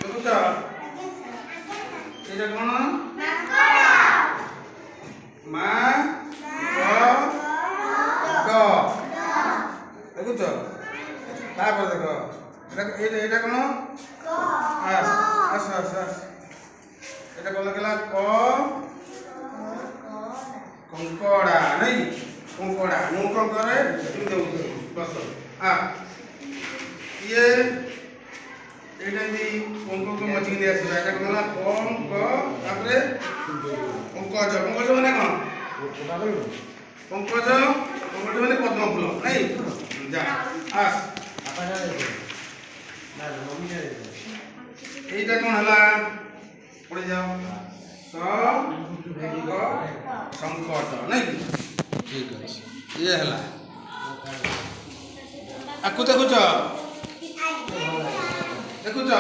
দেখুছ এটা কোন মা গ দেখুছ তারপর দেখো এটা এটা কোন আস আস আস এটা কোন গেলা ক কঙ্কড়া নাই কঙ্কড়া মু কম করে তুমি দেব বস ইয়ে এটা भी অঙ্ককে মচিকি দিয়ে আসবে এটা কোন না অঙ্ক তারপরে পঙ্কজ পঙ্কজ মানে কোন পঙ্কজ পঙ্কজ মানে পদ্ম ফুল নাই যা আস এইটা কোন হলা পড়ে যাও স সংকট নাই ঠিক আছে ইয়ে হলা আকু দেখুছ দেখুছ